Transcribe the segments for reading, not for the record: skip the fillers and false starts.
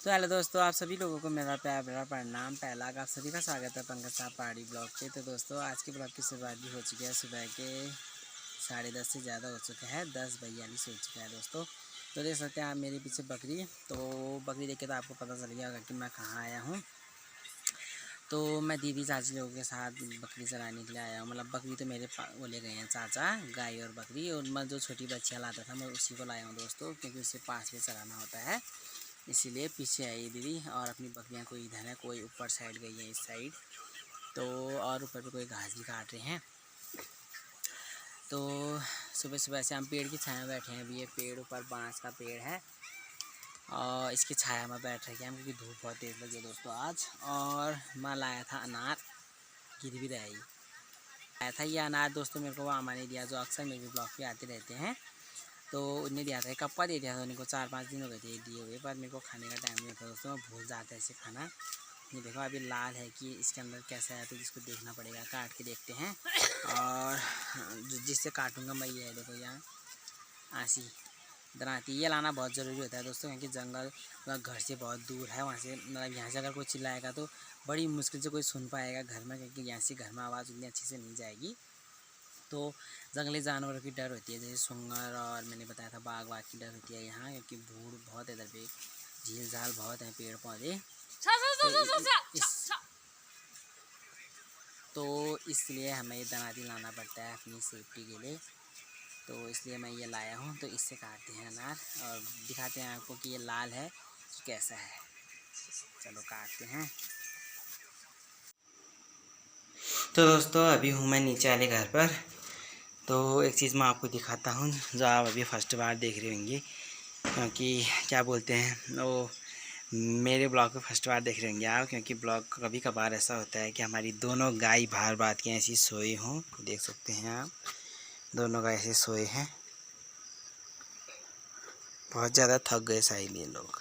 तो हेलो दोस्तों, आप सभी लोगों को मेरा प्यार भरा प्रणाम। पहला आप सभी का स्वागत है पंकज साहब पहाड़ी ब्लॉग पे। तो दोस्तों, आज के ब्लॉग की शुरुआत भी हो चुकी है। सुबह के 10:30 से ज़्यादा हो चुके हैं, 10:42 हो चुका है दोस्तों। तो देख सकते हैं आप मेरे पीछे बकरी। तो बकरी देख के तो आपको पता चल गया होगा कि मैं कहाँ आया हूँ। तो मैं दीदी चाची लोगों के साथ बकरी चराने के लिए आया हूँ। मतलब बकरी तो मेरे वो ले गए हैं चाचा, गाय और बकरी। और मैं जो छोटी बच्चियाँ लाता था मैं उसी को लाया हूँ दोस्तों, क्योंकि उससे पास में चराना होता है, इसीलिए पीछे आई दीदी। और अपनी बकरियां कोई इधर है, कोई ऊपर साइड गई है इस साइड। तो और ऊपर पे कोई घास भी काट रहे हैं। तो सुबह सुबह से हम पेड़ की छाया में बैठे हैं। अभी ये पेड़ ऊपर बांस का पेड़ है और इसकी छाया में बैठ रहे हैं हम, क्योंकि धूप बहुत तेज़ लगी है दोस्तों आज। और मैं लाया था अनार, गिर भी रही आया था ये अनार दोस्तों। मेरे को वो अम्मा ने दिया, जो अक्सर मेरे ब्लॉग पे आते रहते हैं। तो उन्हें दिया था, एक कप्पा दे दिया था उनको। 4-5 दिन हो गए थे दिए हुए, पर मेरे को खाने का टाइम नहीं था दोस्तों। मैं भूल जाता है इसे खाना। ये देखो अभी लाल है कि इसके अंदर कैसा है, तो जिसको देखना पड़ेगा, काट के देखते हैं। और जिससे काटूंगा मैं ये है, देखो यहाँ आसी दराती, ये लाना बहुत ज़रूरी होता है दोस्तों, क्योंकि जंगल मतलब घर से बहुत दूर है। वहाँ से मतलब यहाँ से अगर कोई चिल्लाएगा तो बड़ी मुश्किल से कोई सुन पाएगा घर में, क्योंकि यहाँ से घर में आवाज़ उतनी अच्छी से नहीं जाएगी। तो जंगली जानवरों की डर होती है, जैसे सुंगर और मैंने बताया था बाघ की डर होती है यहाँ, क्योंकि भूड़ बहुत है इधर पे, झील झाल बहुत हैं, पेड़ पौधे। तो इसलिए हमें ये दनाती लाना पड़ता है अपनी सेफ्टी के लिए। तो इसलिए मैं ये लाया हूँ। तो इससे काटते हैं अनार और दिखाते हैं आपको कि ये लाल है कैसा है। चलो काटते हैं। तो दोस्तों, अभी हूँ मैं नीचे वाले घर पर। तो एक चीज़ मैं आपको दिखाता हूँ जो आप अभी फर्स्ट बार देख रहे होंगे, क्योंकि क्या बोलते हैं वो, मेरे ब्लॉग को फर्स्ट बार देख रहे होंगे आप, क्योंकि ब्लॉग कभी कभार ऐसा होता है कि हमारी दोनों गाय बाहर बात के ऐसी सोई हों। देख सकते हैं आप, दोनों गाय ऐसे सोए हैं। बहुत ज़्यादा थक गए शायद ये लोग,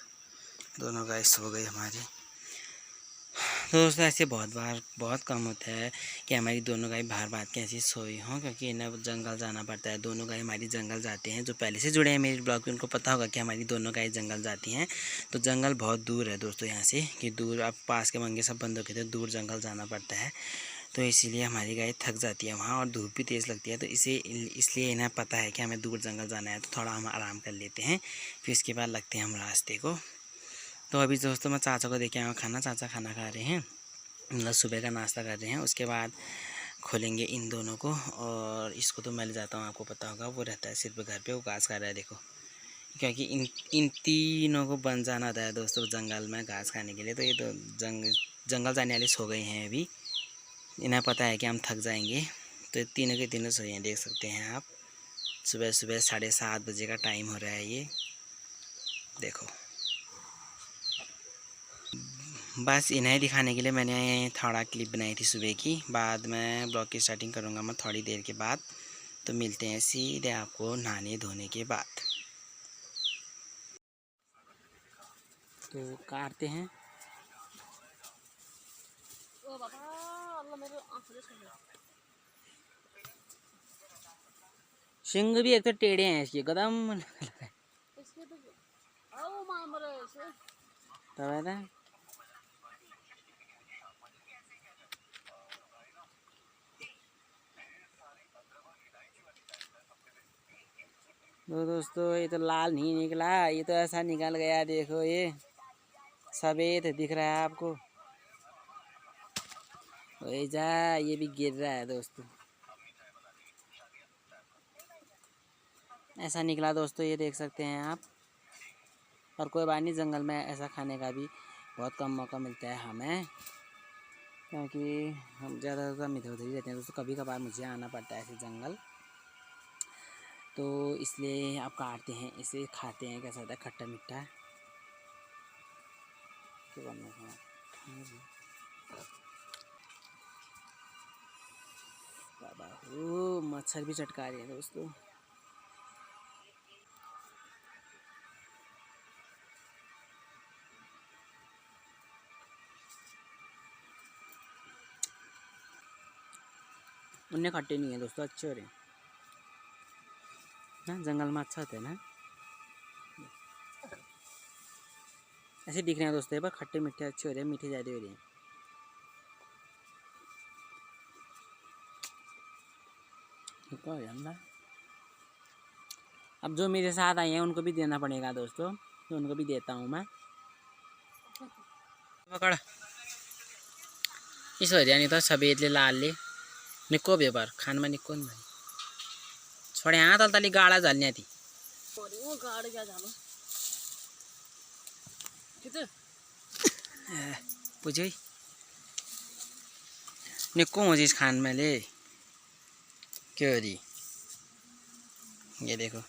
दोनों गाय सो गई हमारी। तो दोस्तों, ऐसे बहुत कम होता है कि हमारी दोनों गाय बाहर बात के ऐसी सोई हों, क्योंकि इन्हें जंगल जाना पड़ता है। दोनों गाय हमारी जंगल जाते हैं। जो पहले से जुड़े हैं मेरे ब्लॉग पे उनको पता होगा कि हमारी दोनों गाय जंगल जाती हैं। तो जंगल बहुत दूर है दोस्तों यहाँ से, कि दूर, अब पास के मंगे सब बंद हो गए थे, दूर जंगल जाना पड़ता है। तो इसीलिए हमारी गाय थक जाती है वहाँ, और धूप भी तेज़ लगती है। तो इसलिए इन्हें पता है कि हमें दूर जंगल जाना है, तो थोड़ा हम आराम कर लेते हैं, फिर इसके बाद लगते हैं हम रास्ते को। तो अभी दोस्तों मैं चाचा को देखे आया खाना, चाचा खाना खा रहे हैं, मतलब सुबह का नाश्ता कर रहे हैं। उसके बाद खोलेंगे इन दोनों को। और इसको तो मैं ले जाता हूँ, आपको पता होगा, वो रहता है सिर्फ घर पे, वो घास खा रहा है देखो, क्योंकि इन तीनों को बन जाना होता है दोस्तों जंगल में घास खाने के लिए। तो ये तो जंगल जाने वाले सो गए हैं अभी, इन्हें पता है कि हम थक जाएंगे। तो तीनों के तीनों सोए हैं, देख सकते हैं आप। सुबह सुबह 7:30 बजे का टाइम हो रहा है ये, देखो। बस इन्हें दिखाने के लिए मैंने थोड़ा क्लिप बनाई थी सुबह की। बाद में ब्लॉग की स्टार्टिंग करूँगा मैं थोड़ी देर के बाद। तो मिलते हैं सीधे आपको नहाने धोने के बाद। तो काटते हैं। सिंग भी एक तो टेढ़े हैं इसके कदम तब है। तो दोस्तों, ये तो लाल नहीं निकला, ये तो ऐसा निकल गया, देखो ये सफ़ेद दिख रहा है आपको, वही जा, ये भी गिर रहा है दोस्तों, ऐसा निकला दोस्तों, ये देख सकते हैं आप। और कोई बात नहीं, जंगल में ऐसा खाने का भी बहुत कम मौका मिलता है हमें, क्योंकि हम ज़्यादातर इधर उधर ही रहते हैं दोस्तों। कभी कभार मुझे आना पड़ता है ऐसे जंगल। तो इसलिए आप काटते हैं, इसे खाते हैं, कैसा होता है, खट्टा मीठा। बाबा ओ मच्छर भी चटका रहे हैं दोस्तों। उन्हें खट्टे नहीं है दोस्तों, अच्छे हो रहे हैं ना, जंगल में अच्छा होता है ना। ऐसे दिख रहे हैं दोस्तों, पर खट्टे मीठे अच्छे हो रहे हैं, मीठे ज़्यादा हो रहे हैं। अब जो मेरे साथ आए हैं उनको भी देना पड़ेगा दोस्तों, तो उनको भी देता हूँ मैं। पकड़ इस हो नहीं तो सफेद लाल ले निको बेबर खान में निको भाई छोड़े हाँ तल तली गाड़ा जालने थी गाड़ क्या जानो किधर पूछे निको हो चीज खान में ले क्यों दी ये देखो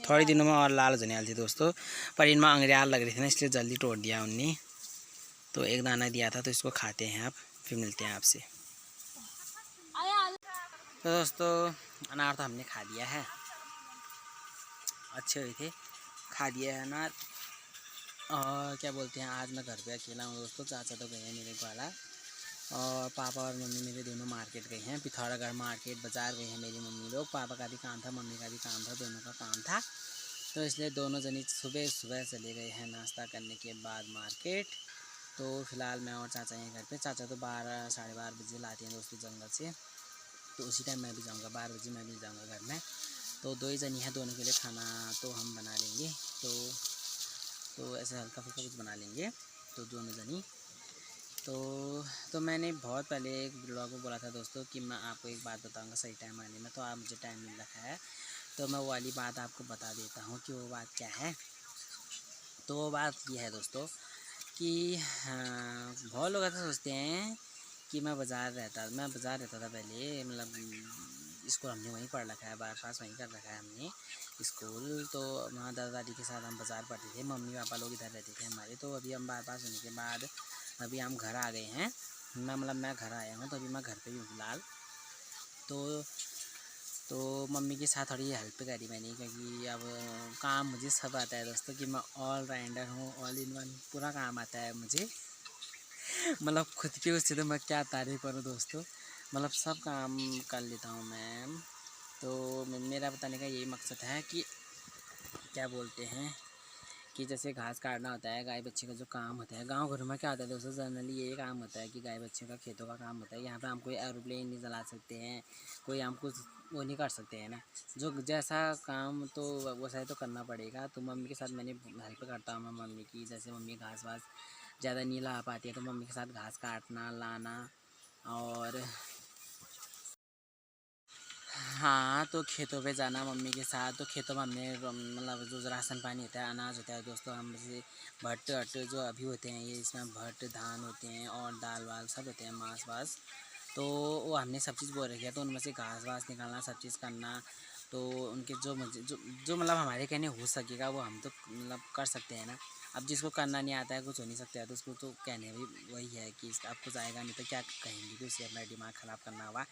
थोड़ी दिनों में और लाल होने वाली थी दोस्तों, पर इनमें अंग्रेयाल लग रही थी ना, इसलिए जल्दी तोड़ दिया उनने। तो एक दाना दिया था, तो इसको खाते हैं आप, फिर मिलते हैं आपसे। तो दोस्तों अनार तो हमने खा दिया है, अच्छे हुए थे, खा दिया है अनार। और क्या बोलते हैं, आज मैं घर पे अकेला हूँ दोस्तों, चाचा तो गए हैं मेरे वाला, और पापा और मम्मी मेरे दोनों मार्केट गए हैं, पिथौरागढ़ मार्केट बाज़ार गए हैं मेरी मम्मी लोग। पापा का भी काम था, मम्मी का भी काम था, दोनों का काम था, तो इसलिए दोनों जनी सुबह सुबह चले गए हैं नाश्ता करने के बाद मार्केट। तो फिलहाल मैं और चाचा हैं घर पे। चाचा तो 12 साढ़े 12 बजे लाते हैं दोस्तों जंगल से, तो उसी टाइम मैं भी जाऊँगा, 12 बजे मैं भी जाऊँगा घर में। तो दो ही जनी हैं, दोनों के लिए खाना तो हम बना लेंगे, तो ऐसे हल्का फुल्का कुछ बना लेंगे, तो दोनों जनी। तो मैंने बहुत पहले एक ब्लॉग में बोला था दोस्तों कि मैं आपको एक बात बताऊंगा सही टाइम आने में, तो आप मुझे टाइम मिल रखा है, तो मैं वो वाली बात आपको बता देता हूँ कि वो बात क्या है। तो वो बात ये है दोस्तों कि बहुत लोग ऐसा सोचते हैं कि मैं बाज़ार रहता था पहले, मतलब स्कूल हमने वहीं पढ़ रखा है, बाईपास वहीं कर रखा है हमने स्कूल। तो वहाँ दादा दादी के साथ हम बाज़ार पढ़ते थे, मम्मी पापा लोग इधर रहते थे हमारे। तो अभी हम बाईपास होने के बाद अभी हम घर आ गए हैं, मैं घर आया हूँ, तो अभी मैं घर पे ही हूँ फिलहाल। तो मम्मी के साथ थोड़ी हेल्प करी मैंने, क्योंकि अब काम मुझे सब आता है दोस्तों, कि मैं ऑल राउंडर हूँ, ऑल इन वन, पूरा काम आता है मुझे। मतलब खुद के उससे तो मैं क्या तारीफ़ करूँ दोस्तों, मतलब सब काम कर लेता हूँ मैं। तो मेरा बताने का यही मकसद है कि क्या बोलते हैं कि जैसे घास काटना होता है, गाय बच्चे का जो काम होता है, गांव घरों में क्या होता है दोस्तों, जनरली यही काम होता है कि गाय बच्चे का खेतों का काम होता है। यहाँ पे हम कोई एरोप्लेन नहीं चला सकते हैं, कोई हम कुछ वो नहीं कर सकते हैं ना, जो जैसा काम तो वैसा ही तो करना पड़ेगा। तो मम्मी के साथ मैंने हेल्प करता हूँ मैं मम्मी की, जैसे मम्मी घास वास ज़्यादा नहीं ला पाती है, तो मम्मी के साथ घास काटना लाना। और हाँ, तो खेतों पे जाना मम्मी के साथ, तो खेतों में हमने मतलब जो राशन पानी होता है, अनाज होता है दोस्तों, हम जैसे भट्ट अट्ट जो अभी होते हैं, ये इसमें भट्ट धान होते हैं और दाल वाल सब होते हैं, मांस वास, तो वो हमने सब चीज़ बो रखी है। तो उनमें से घास वास निकालना, सब चीज़ करना, तो उनके जो मुझे जो मतलब हमारे कहने हो सकेगा वो हम तो मतलब कर सकते हैं ना। अब जिसको करना नहीं आता है, कुछ हो नहीं सकता है, तो उसको तो कहने भी वही है कि इसका अब कुछ आएगा नहीं तो क्या कहेंगे कि उसे अपना दिमाग ख़राब करना होगा।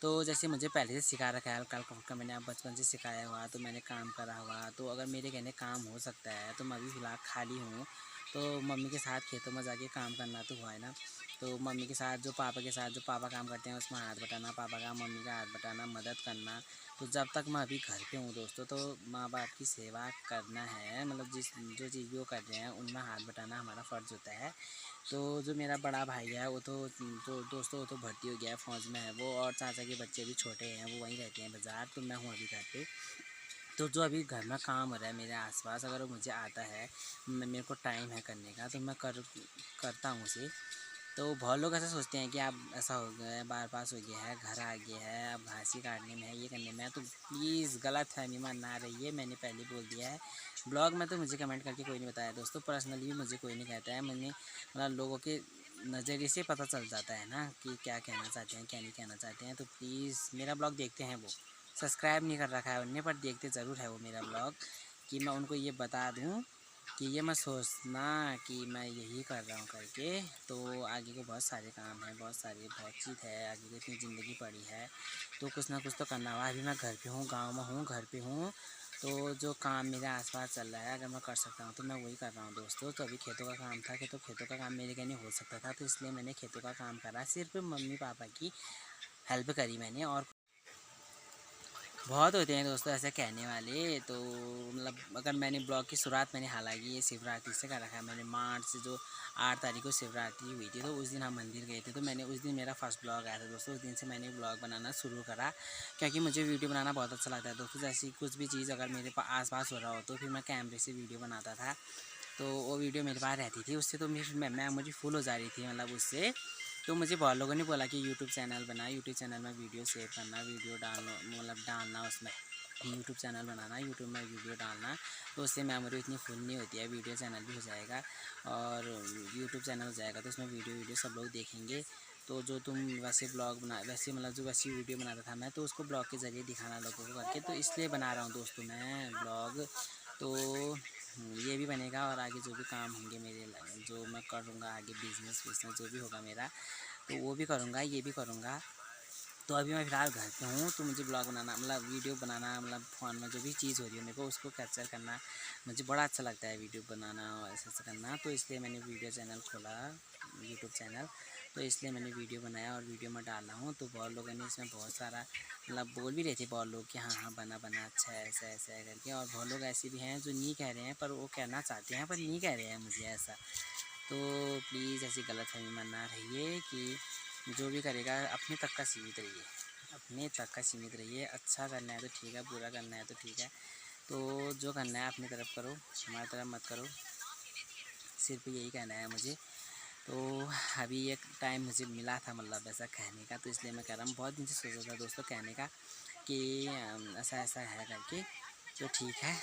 तो जैसे मुझे पहले से सिखा रखा है, हल्का हल्का फुल्का मैंने अब बचपन से सिखाया हुआ, तो मैंने काम करा हुआ, तो अगर मेरे कहने काम हो सकता है, तो मैं अभी फ़िलहाल खाली हूँ, तो मम्मी के साथ खेतों में जाके काम करना तो हुआ है ना। तो मम्मी के साथ जो पापा काम करते हैं उसमें हाथ बटाना, पापा का मम्मी का हाथ बटाना, मदद करना। तो जब तक मैं अभी घर पे हूँ दोस्तों, तो माँ बाप की सेवा करना है, मतलब जो चीज़ भी वो कर रहे हैं उनमें हाथ बटाना हमारा फ़र्ज़ होता है। तो जो मेरा बड़ा भाई है वो तो दोस्तों वो तो भर्ती हो गया है, फ़ौज में है वो, और चाचा के बच्चे भी छोटे हैं, वो वहीं रहते हैं बाज़ार। तो मैं हूँ अभी घर पे। तो जो अभी घर में काम हो रहा है मेरे आसपास, अगर वो मुझे आता है, मेरे को टाइम है करने का, तो मैं करता हूँ उसे। तो बहुत लोग ऐसा सोचते हैं कि आप ऐसा हो गया है, बार पास हो गया है, घर आ गया है, अब घास ही काटने में है, ये करने में है, तो प्लीज़ गलत फहमी में ना रहिए, मैंने पहले बोल दिया है। ब्लॉग में तो मुझे कमेंट करके कोई नहीं बताया दोस्तों, पर्सनली भी मुझे कोई नहीं कहता है, मैंने मतलब लोगों के नज़रिए से पता चल जाता है ना कि क्या कहना चाहते हैं क्या नहीं कहना चाहते हैं। तो प्लीज़ मेरा ब्लॉग देखते हैं वो, सब्सक्राइब नहीं कर रखा है उनने, पर देखते ज़रूर है वो मेरा ब्लॉग, कि मैं उनको ये बता दूँ कि ये मत सोचना कि मैं यही कर रहा हूँ करके। तो आगे के बहुत सारे काम हैं, बहुत चीज़ है आगे की, इतनी ज़िंदगी पड़ी है, तो कुछ ना कुछ तो करना हुआ। अभी मैं घर पे हूँ, गांव में हूँ, घर पे हूँ, तो जो काम मेरे आसपास चल रहा है अगर मैं कर सकता हूँ तो मैं वही कर रहा हूँ दोस्तों। तो अभी खेतों का काम था, खेतों का काम मेरे कहने हो सकता था, तो इसलिए मैंने खेतों का काम करा, सिर्फ मम्मी पापा की हेल्प करी मैंने, और बहुत होते हैं दोस्तों ऐसे कहने वाले। तो मतलब अगर मैंने ब्लॉग की शुरुआत मैंने हालांकि ये शिवरात्रि से कर रखा है। मैंने मार्च से जो 8 तारीख को शिवरात्रि हुई थी तो उस दिन हम मंदिर गए थे, तो मैंने उस दिन मेरा फर्स्ट ब्लॉग आया था दोस्तों। उस दिन से मैंने ब्लॉग बनाना शुरू करा, क्योंकि मुझे वीडियो बनाना बहुत अच्छा लगता है दोस्तों। जैसी कुछ भी चीज़ अगर मेरे आस पास हो रहा हो तो फिर मैं कैमरे से वीडियो बनाता था, तो वो वीडियो मेरे पास रहती थी। उससे तो मैं मुझे फुल हो जा रही थी मतलब उससे। तो मुझे बहुत लोगों ने बोला कि यूट्यूब चैनल बना, यूट्यूब चैनल में वीडियो शेयर करना, वीडियो डालना, मतलब डालना उसमें, यूट्यूब चैनल बनाना, यूट्यूब में वीडियो डालना। तो उससे मेमोरी इतनी फुल नहीं होती है, वीडियो चैनल भी हो जाएगा और यूट्यूब चैनल हो जाएगा तो उसमें वीडियो सब लोग देखेंगे। तो जो तुम वैसे ब्लॉग बना वैसे मतलब जो वैसी वीडियो बनाता था मैं, तो उसको ब्लॉग के ज़रिए दिखाना लोगों को करके, तो इसलिए बना रहा हूँ दोस्तों मैं ब्लॉग। तो ये भी बनेगा और आगे जो भी काम होंगे मेरे जो मैं करूँगा आगे, बिजनेस जो भी होगा मेरा, तो वो भी करूँगा, ये भी करूँगा। तो अभी मैं फ़िलहाल घर पे हूँ, तो मुझे ब्लॉग बनाना मतलब वीडियो बनाना मतलब फ़ोन में जो भी चीज़ हो रही है मेरे को उसको कैप्चर करना मुझे बड़ा अच्छा लगता है, वीडियो बनाना और ऐसा ऐसा करना। तो इसलिए मैंने वीडियो चैनल खोला, यूट्यूब चैनल। तो इसलिए मैंने वीडियो बनाया और वीडियो में डाल रहा हूँ। तो बहुत लोगों ने इसमें बहुत सारा मतलब बोल भी रहे थे बहुत लोग कि हाँ हाँ बना बना अच्छा है, ऐसा ऐसा है करके। और बहुत लोग ऐसे भी हैं जो नहीं कह रहे हैं पर वो कहना चाहते हैं पर नहीं कह रहे हैं मुझे ऐसा। तो प्लीज़ ऐसी गलतफहमी में ना रहिए कि जो भी करेगा अपने तक का सीमित रहिए, अपने तक का सीमित रहिए। अच्छा करना है तो ठीक है, बुरा करना है तो ठीक है। तो जो करना है अपनी तरफ करो, हमारी तरफ मत करो, सिर्फ यही कहना है मुझे। तो अभी एक टाइम मुझे मिला था मतलब ऐसा कहने का, तो इसलिए मैं कह रहा हूँ। बहुत दिन से सोचा था दोस्तों कहने का कि ऐसा ऐसा है करके, तो ठीक है।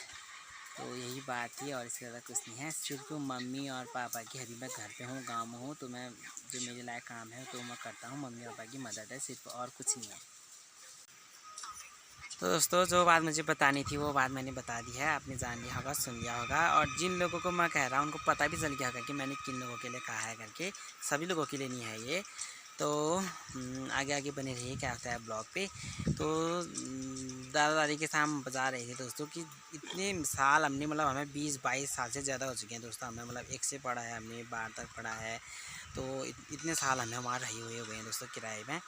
तो यही बात थी और इससे ज़्यादा कुछ नहीं है। सिर्फ मम्मी और पापा की, अभी मैं घर पे हूँ, गाँव में हूँ, तो मैं जो मेरे लायक काम है तो मैं करता हूँ, मम्मी पापा की मदद है सिर्फ, और कुछ नहीं है। तो दोस्तों जो बात मुझे बतानी थी वो बात मैंने बता दी है, आपने जान लिया होगा, सुन लिया होगा। और जिन लोगों को मैं कह रहा हूँ उनको पता भी चल गया होगा कि मैंने किन लोगों के लिए कहा है करके। सभी लोगों के लिए नहीं है ये। तो आगे आगे बने रहिए, क्या होता है ब्लॉग पे। तो दादा दादी के साथ हम बता रहे थे दोस्तों कि इतने साल हमने मतलब हमें 20-22 साल से ज़्यादा हो चुके हैं दोस्तों। हमें मतलब 1 से पढ़ा है, हमने 12 तक पढ़ा है। तो इतने साल हमें वहाँ रहे हुए हैं दोस्तों किराए में।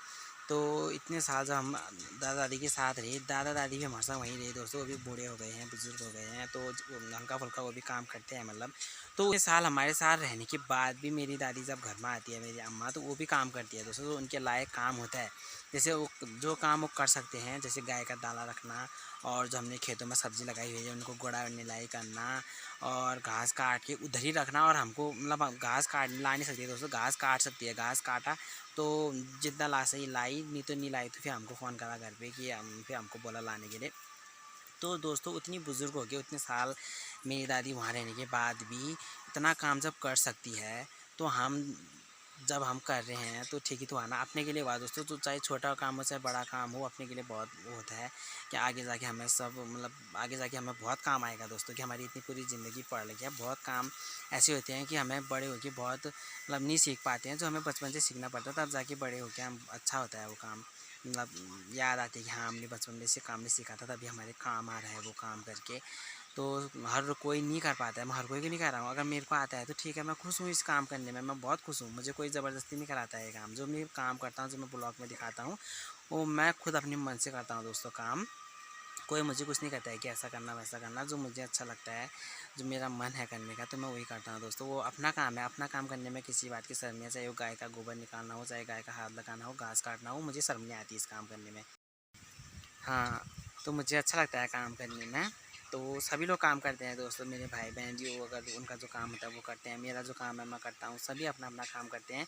तो इतने साल जब हम दादा दादी के साथ रहे, दादा दादी भी हमारे साथ वहीं रहे दोस्तों। वो भी बूढ़े हो गए हैं, बुजुर्ग हो गए हैं, तो हल्का फुल्का वो भी काम करते हैं मतलब। तो इतने साल हमारे साथ रहने के बाद भी मेरी दादी जब घर में आती है, मेरी अम्मा, तो वो भी काम करती है दोस्तों। तो उनके लायक काम होता है, जैसे वो जो काम वो कर सकते हैं, जैसे गाय का दाना रखना, और जो हमने खेतों में सब्ज़ी लगाई हुई है उनको गोड़ा निलाई करना, और घास काट के उधर ही रखना। और हमको मतलब घास काट ला नहीं सकती है दोस्तों, घास काट सकती है, घास काटा तो जितना ला सही लाई, नहीं तो नहीं लाई तो फिर हमको फ़ोन करा घर पे कि फिर हमको बोला लाने के लिए। तो दोस्तों उतनी बुज़ुर्ग हो गए, उतने साल मेरी दादी वहाँ रहने के बाद भी इतना काम जब कर सकती है, तो हम जब हम कर रहे हैं तो ठीक ही तो आना अपने के लिए बात दोस्तों। तो चाहे छोटा काम हो चाहे बड़ा काम हो, अपने के लिए बहुत वो होता है कि आगे जाके हमें सब मतलब आगे जाके हमें बहुत काम आएगा दोस्तों। कि हमारी इतनी पूरी ज़िंदगी पढ़ लिखी है, बहुत काम ऐसे होते हैं कि हमें बड़े होके बहुत मतलब नहीं सीख पाते हैं, जो हमें बचपन से सीखना पड़ता है, तब जाके बड़े होके हम अच्छा होता है वो काम। मतलब याद आती है कि हाँ हमने बचपन में से काम नहीं सीखा था, तभी हमारे काम आ रहा है वो काम करके। तो हर कोई नहीं कर पाता है, मैं हर कोई को नहीं कर रहा हूँ। अगर मेरे को आता है तो ठीक है, मैं खुश हूँ इस काम करने में, मैं बहुत खुश हूँ। मुझे कोई ज़बरदस्ती नहीं कराता है ये काम। जो मैं काम करता हूँ, जो मैं ब्लॉग में दिखाता हूँ, वो मैं खुद अपने मन से करता हूँ दोस्तों काम। कोई मुझे कुछ नहीं कहता है कि ऐसा करना वैसा करना। जो मुझे अच्छा लगता है, जो मेरा मन है करने का, तो मैं वही करता हूँ दोस्तों। वो अपना काम है, अपना काम करने में किसी बात की शर्म नहीं है। चाहे वो गाय का गोबर निकालना हो, चाहे गाय का हाथ लगाना हो, घास काटना हो, मुझे शर्म नहीं आती इस काम करने में। हाँ, तो मुझे अच्छा लगता है काम करने में। तो सभी लोग काम करते हैं दोस्तों, मेरे भाई बहन भी वो अगर उनका जो काम होता है वो करते हैं, मेरा जो काम है मैं करता हूँ। सभी अपना अपना काम करते हैं,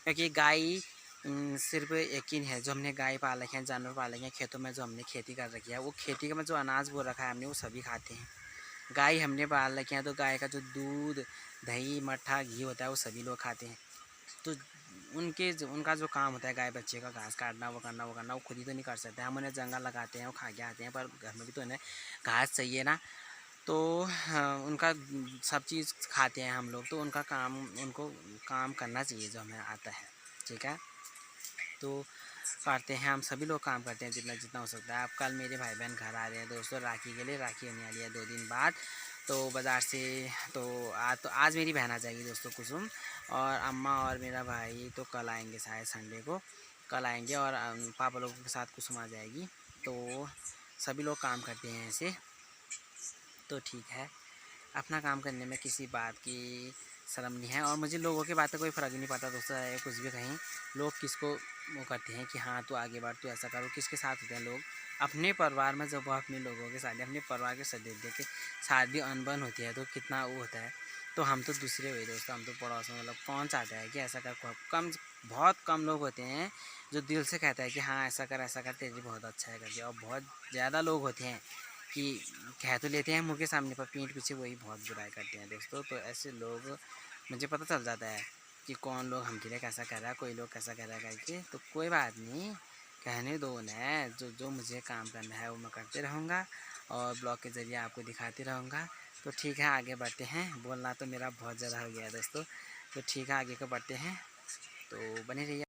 क्योंकि गाय सिर्फ यकीन है, जो हमने गाय पाल रखे हैं, जानवर पाल रखे हैं, खेतों में जो हमने खेती कर रखी है, वो खेती में जो अनाज बो रखा है हमने, वो सभी खाते हैं। गाय हमने पाल रखे हैं तो गाय का जो दूध, दही, मट्ठा, घी होता है वो सभी लोग खाते हैं। तो उनका जो काम होता है गाय बच्चे का घास काटना, वो करना, वो खुद ही तो नहीं कर सकते। हम उन्हें जंगल लगाते हैं, वो खा के आते हैं, पर घर में भी तो उन्हें घास चाहिए ना। तो हाँ, उनका सब चीज़ खाते हैं हम लोग, तो उनको काम करना चाहिए जो हमें आता है, ठीक है। तो करते हैं, हम सभी लोग काम करते हैं जितना जितना हो सकता है। अब कल मेरे भाई बहन घर आ रहे हैं दोस्तों राखी के लिए, राखी होने वाली है 2 दिन बाद। तो बाज़ार से तो आज मेरी बहन आ जाएगी दोस्तों कुसुम, और अम्मा और मेरा भाई तो कल आएंगे, शायद संडे को कल आएंगे, और पापा लोगों के साथ कुसुम आ जाएगी। तो सभी लोग काम करते हैं ऐसे, तो ठीक है। अपना काम करने में किसी बात की शर्म नहीं है, और मुझे लोगों की बातें कोई फ़र्क नहीं पड़ता दोस्तों। है कुछ भी कहीं लोग किसको वो करते हैं कि हाँ तू आगे बढ़, तू ऐसा करो, किसके साथ होते हैं लोग अपने परिवार में। जब वो अपने लोगों के साथ, अपने परिवार के सदस्य के साथ भी अनबन होती है तो कितना वो होता है। तो हम तो दूसरे हुए दोस्तों, हम तो पड़ोस में, मतलब कौन चाहता है कि ऐसा कर। कम, बहुत कम लोग होते हैं जो दिल से कहता है कि हाँ ऐसा कर तेरे लिए बहुत अच्छा है करके, और बहुत ज़्यादा लोग होते हैं कि कह तो लेते हैं मुँह के सामने पर पीठ पीछे वही बहुत बुराई करते हैं दोस्तों। तो ऐसे लोग मुझे पता चल जाता है कि कौन लोग हमके लिए कैसा कर रहा है, कोई लोग कैसा कर रहा है करके। तो कोई बात नहीं, कहने दो उन्हें। जो जो मुझे काम करना है वो मैं करते रहूँगा और ब्लॉग के ज़रिए आपको दिखाते रहूँगा। तो ठीक है, आगे बढ़ते हैं। बोलना तो मेरा बहुत ज़्यादा हो गया है दोस्तों, तो ठीक है आगे को बढ़ते हैं, तो बने रहिए।